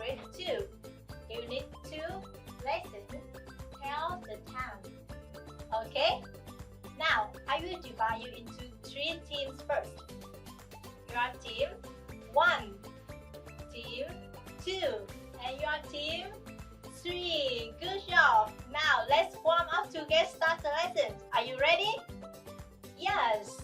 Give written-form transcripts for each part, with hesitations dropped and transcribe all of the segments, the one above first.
grade 2. Unit 2 lesson, tell the time. Okay? Now, I will divide you into 3 teams first. Your team 1, team 2, and your team 3. Good job! Now, let's warm up to get started lesson. Are you ready? Yes!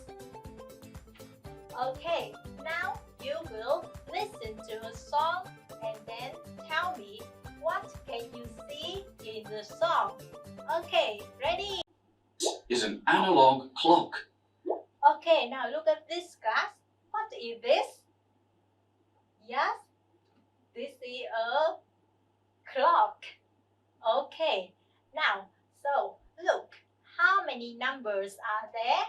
Okay, now you will listen to a song and then tell me what can you see in the song. Okay, ready? Is an analog clock. Okay, now look at this class. What is this? Yes, this is a clock. Okay, now, so look, how many numbers are there?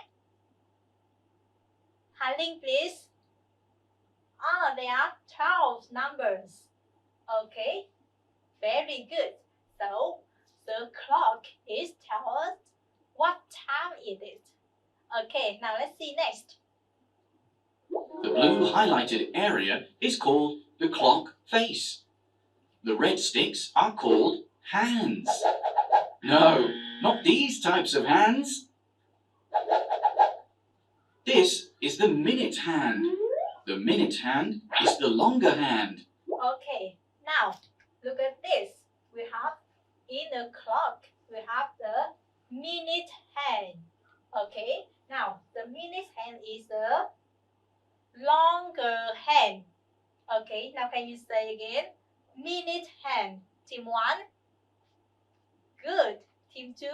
Highlight please. There are 12 numbers. Okay, very good. So, the clock is telling us what time it is. Okay, now let's see next. The blue highlighted area is called the clock face. The red sticks are called hands. No, not these types of hands. This is the minute hand. The minute hand is the longer hand. Okay, now look at this. We have in the clock, we have the minute hand. Okay, now the minute hand is the longer hand. Okay, now can you say again? Minute hand. Team 1. Good. Team 2.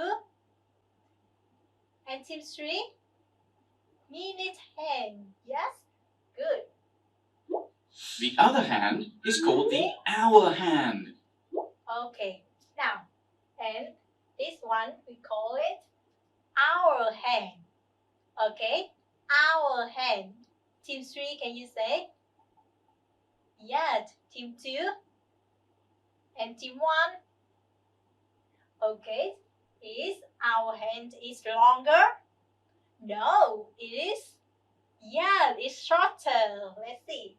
And team 3. Minute hand. Yes? Good. The other hand is called the hour hand. Okay, now, and this one we call it hour hand. Okay, hour hand. Team 3, can you say? Yes, team 2 and team 1. Okay, is our hand is longer? No, it is. Yeah, it's shorter. Let's see.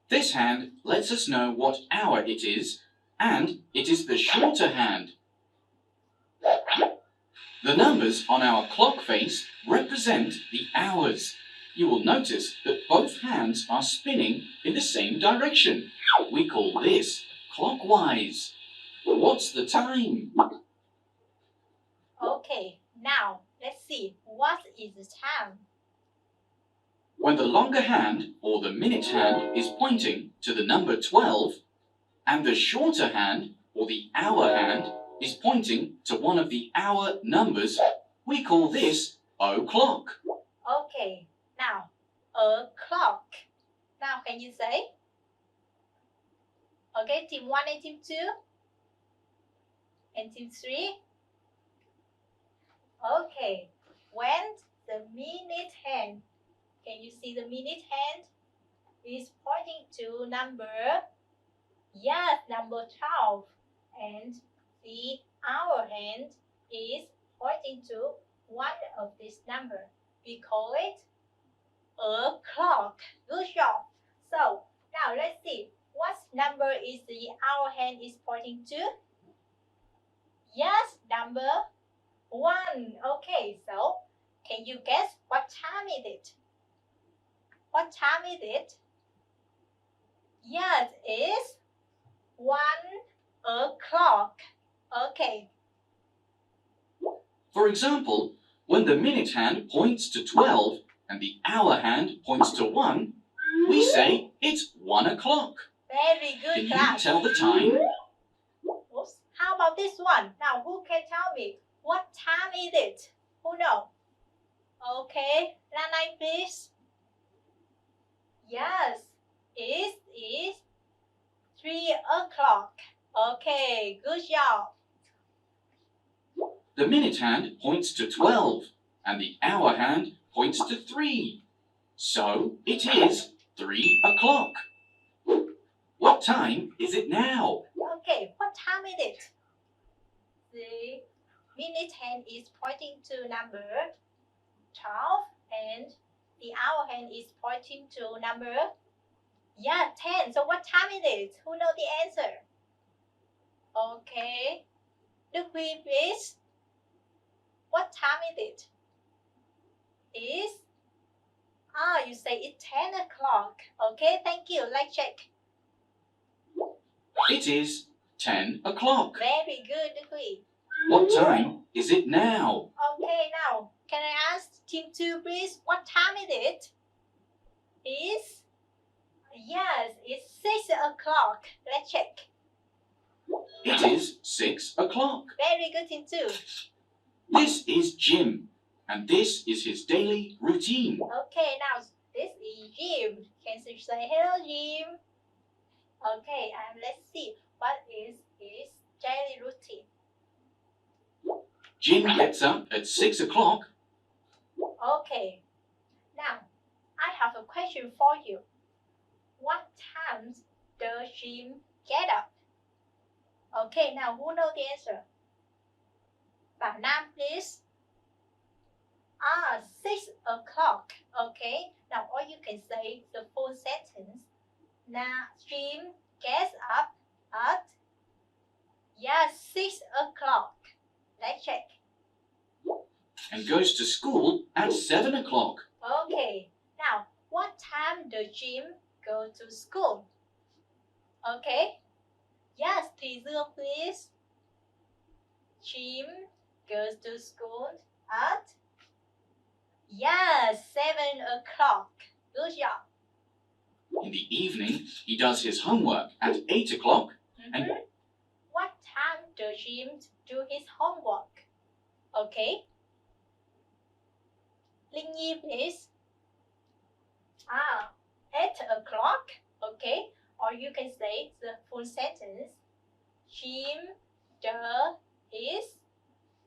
This hand lets us know what hour it is, and it is the shorter hand. The numbers on our clock face represent the hours. You will notice that both hands are spinning in the same direction. We call this clockwise. What's the time? Okay, now let's see what is the time. When the longer hand or the minute hand is pointing to the number 12, and the shorter hand or the hour hand is pointing to one of the hour numbers, we call this o'clock. Okay, now o'clock. Now can you say? Okay, team 1 and team 2 and team 3. Okay, when the minute hand, can you see the minute hand is pointing to number? Yes, number 12. And the hour hand is pointing to one of this number. We call it o'clock. Good job. So now let's see what number is the hour hand is pointing to. Yes, number 1. Okay, so can you guess what time is it? What time is it? Yes, it's 1 o'clock. Okay. For example, when the minute hand points to 12 and the hour hand points to 1, we say it's 1 o'clock. Very good, Can class. you tell the time? Oops. How about this one? Now, who can tell me what time is it? Who knows? Okay, Lanai, please. Yes, it is 3 o'clock. Okay, good job. The minute hand points to 12 and the hour hand points to 3. So it is 3 o'clock. What time is it now? Okay, what time is it? The minute hand is pointing to number 12 and the hour hand is pointing to number, Yeah, 10. So what time is it? Who knows the answer? Okay. Đức Huy, please. What time is it? You say it's 10 o'clock. Okay, thank you. Let's check. It is 10 o'clock. Very good, Đức Huy. What time is it now? Okay, now, can I ask team 2, please? What time is it? Yes, it's 6 o'clock. Let's check. It is 6 o'clock. Very good, team 2. This is Jim, and this is his daily routine. Okay, now this is Jim. Can you say hello, Jim? Okay, let's see. What is his daily routine? Jim gets up at 6 o'clock. Okay, now I have a question for you. What time does Jim get up? Okay, now who knows the answer? Bảo Nam, please. 6 o'clock. Okay, now or you can say the full sentence. Now Jim gets up at 6 o'clock. Let's check. And goes to school at 7 o'clock. Okay, now what time does Jim go to school? Okay. Yes, Thùy Dương, please. Jim goes to school at 7 o'clock. Good job. In the evening, he does his homework at 8 o'clock. And what time does Jim do his homework? Okay. Linh Nhi, please. 8 o'clock. Okay. Or you can say the full sentence. Jim does his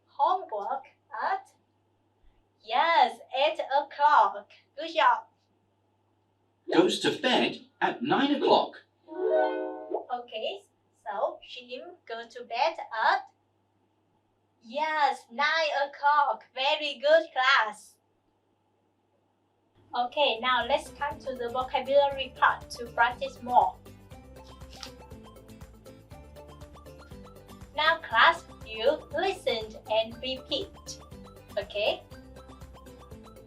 homework at 8 o'clock. Good job. Goes to bed at 9 o'clock. Okay, so Jim goes to bed at 9 o'clock. Very good, class. Okay, now let's come to the vocabulary part to practice more. Now, class, you listen and repeat. Okay?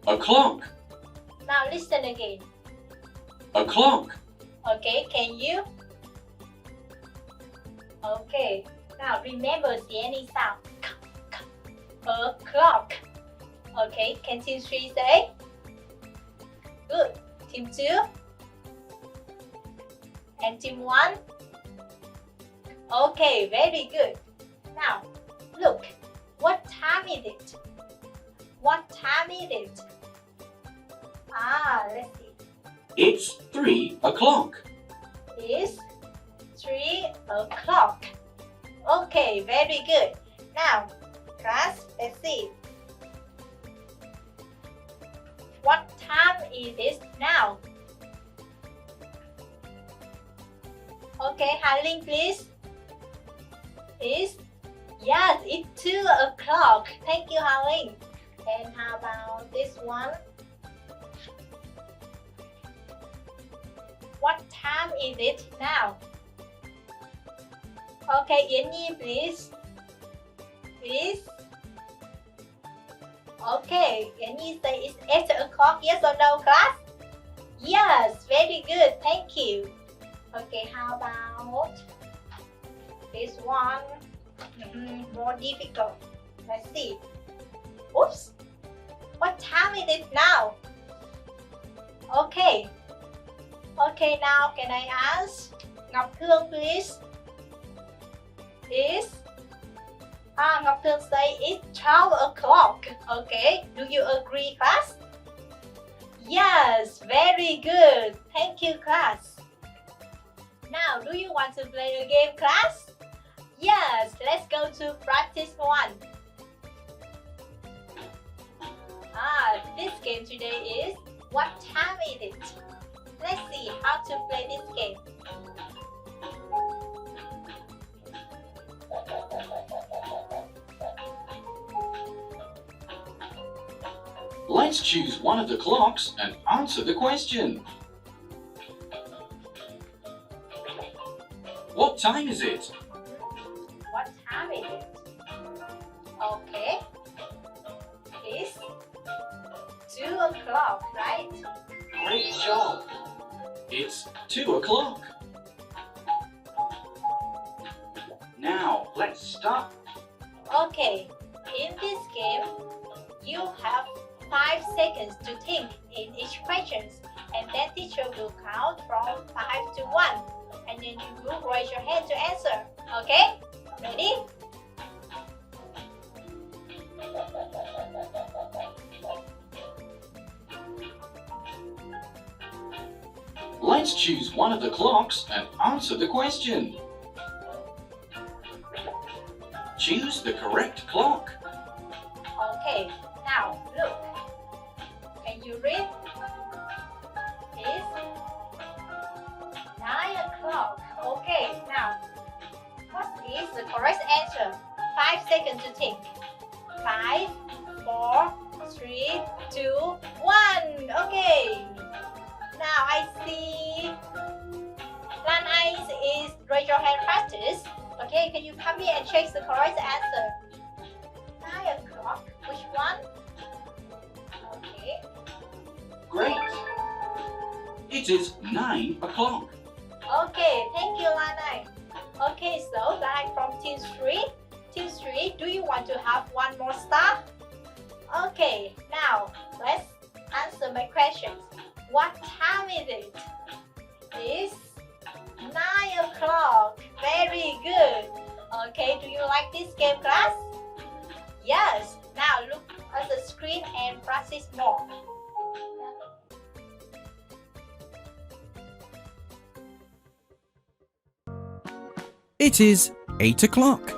O'clock. Now listen again. O'clock. Okay, can you? Okay, now remember the any sound. O'clock. Okay, can team 3 say? Good. Team 2? And team 1? Okay, very good. Now, look. What time is it? What time is it? Let's see. It's 3 o'clock. It's 3 o'clock. Okay, very good. Now, class, let's see. What time is it now? Okay, Ha-Ling, please. It's 2 o'clock. Thank you, Ha-Ling. And how about this one? What time is it now? Okay, Yến Nhi, please. Please. Okay, Yến Nhi say it's 8 o'clock. Yes or no, class? Yes, very good. Thank you. Okay, how about this one? More difficult. Let's see. Oops. What time is it now? Okay. Okay, now can I ask Ngọc Thương, please? Ngọc Thương say it's 12 o'clock. Okay, do you agree, class? Yes, very good. Thank you, class. Now, do you want to play a game, class? Yes, let's go to practice 1. This game today is what time is it? Let's see how to play this game. Let's choose one of the clocks and answer the question. What time is it? What time is it? Okay. It's 2 o'clock, right? Great job. It's 2 o'clock. Now, let's start. Okay. In this game, you have 5 seconds to think in each question, and then teacher will count from 5 to 1, and then you will raise your hand to answer. Okay? Ready? Let's choose one of the clocks and answer the question. Choose the correct clock. Okay, now look. Can you read? It's 9 o'clock. Okay, now what is the correct answer? 5 seconds to think. 5, 4, 3, 2, 1. Okay. Now I see Lan Ice is raise your hand practice. Okay, can you come here and check the correct answer? 9 o'clock. Which one? Okay. Great. It is 9 o'clock. Okay, thank you, Lanai. Okay, so back from Team 3. Team 3, do you want to have one more star? Okay, now let's answer my questions. What time is it? It's 9 o'clock. Very good. Okay, do you like this game, class? Yes. Now look at the screen and practice more. It is 8 o'clock.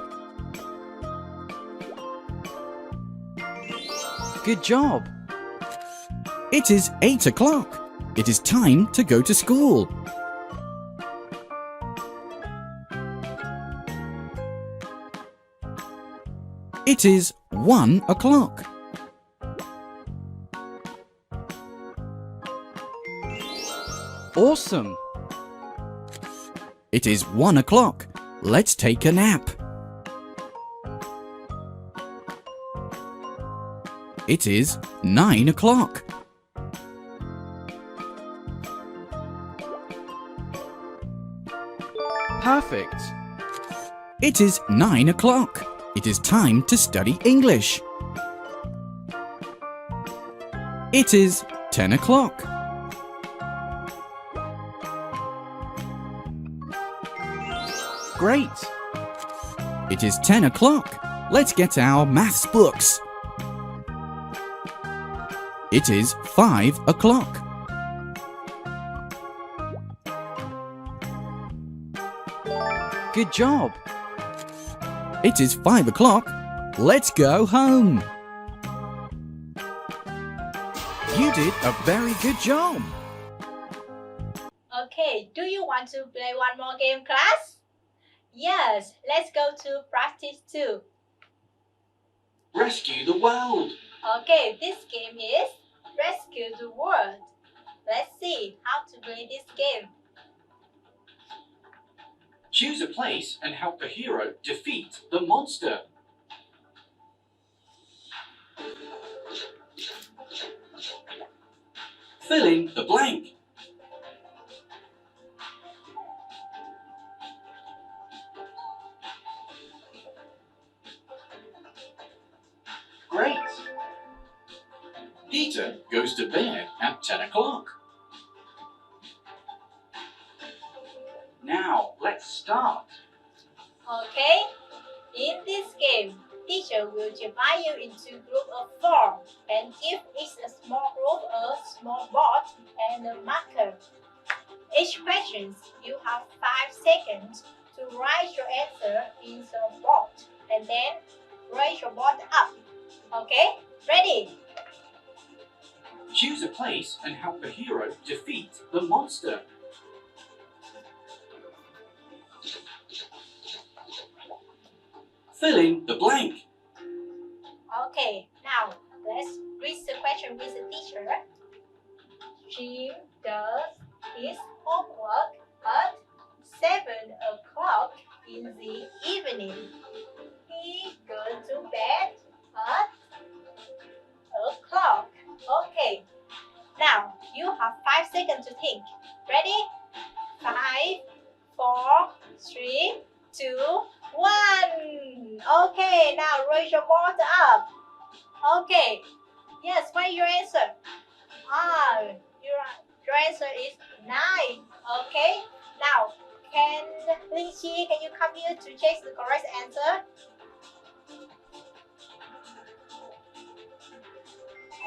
Good job. It is 8 o'clock. It is time to go to school. It is 1 o'clock. Awesome. It is 1 o'clock. Let's take a nap. It is 9 o'clock. Perfect. It is 9 o'clock. It is time to study English. It is 10 o'clock. Great. It is 10 o'clock. Let's get our maths books. It is 5 o'clock. Good job. It is 5 o'clock. Let's go home. You did a very good job. Okay, do you want to play one more game, class? Yes, let's go to practice 2. Rescue the world. Okay, this game is Rescue the World. Let's see how to play this game. Choose a place and help the hero defeat the monster. Fill in the blank. Great. Peter goes to bed at 10 o'clock. Now, let's start. Okay, in this game, teacher will divide you into groups of 4 and give each a small group a small board and a marker. Each question, you have 5 seconds to write your answer in the board and then raise your board up. Okay, ready? Choose a place and help the hero defeat the monster. Fill in the blank. Okay, now let's read the question with the teacher. Jim does his homework at 7 o'clock. in the evening. He goes to bed at o'clock. Okay. Now you have 5 seconds to think. Ready? 5, 4, 3, 2, 1. Okay, now raise your voice up. Okay. Yes, what is your answer? Your answer is 9. Okay. Now, Linh Chi, can you come here to check the correct answer?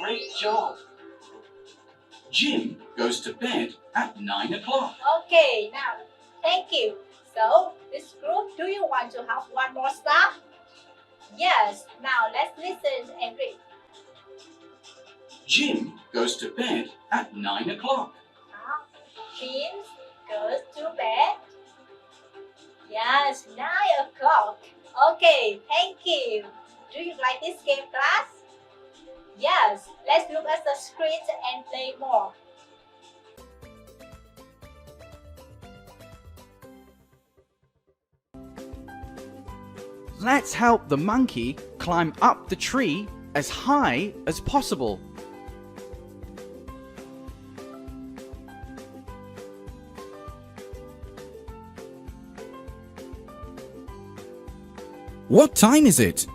Great job. Jim goes to bed at 9 o'clock. Okay, now, thank you. So, this group, do you want to have one more star? Yes. Now, let's listen and read. Jim goes to bed at 9 o'clock. Jim goes to bed. Yes, 9 o'clock. Okay, thank you. Do you like this game, class? Yes, let's look at the screens and play more. Let's help the monkey climb up the tree as high as possible. What time is it?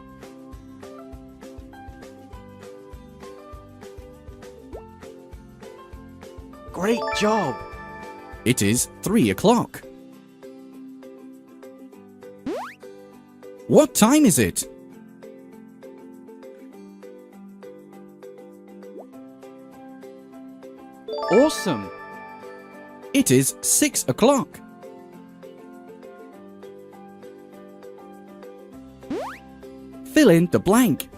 Great job! It is 3 o'clock. What time is it? Awesome! It is 6 o'clock. Fill in the blank.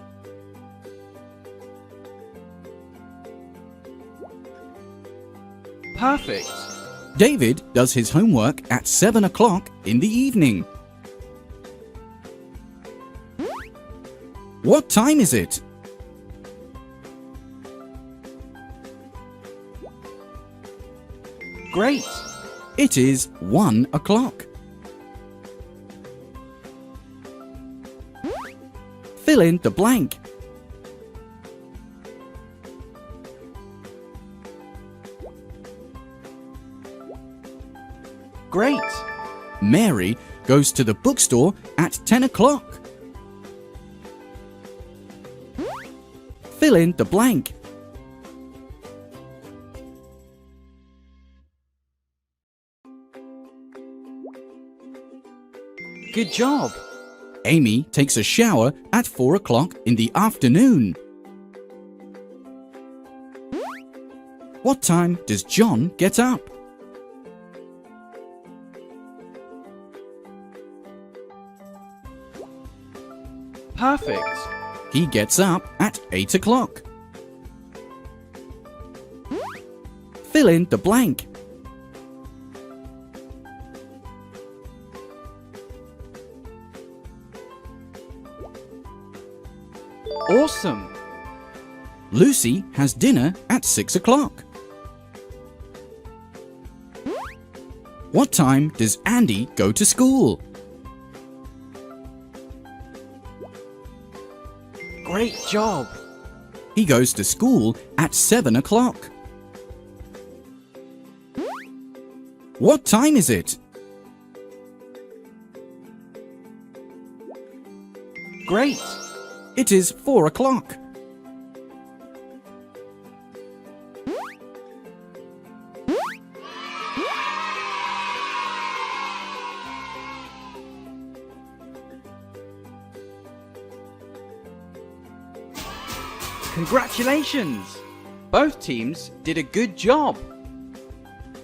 Perfect. David does his homework at 7 o'clock in the evening. What time is it? Great! It is 1 o'clock. Fill in the blank. Great! Mary goes to the bookstore at 10 o'clock. Fill in the blank. Good job! Amy takes a shower at 4 o'clock in the afternoon. What time does John get up? Perfect! He gets up at 8 o'clock. Fill in the blank. Awesome! Lucy has dinner at 6 o'clock. What time does Andy go to school? Great job! He goes to school at 7 o'clock. What time is it? Great! It is 4 o'clock. Congratulations! Both teams did a good job.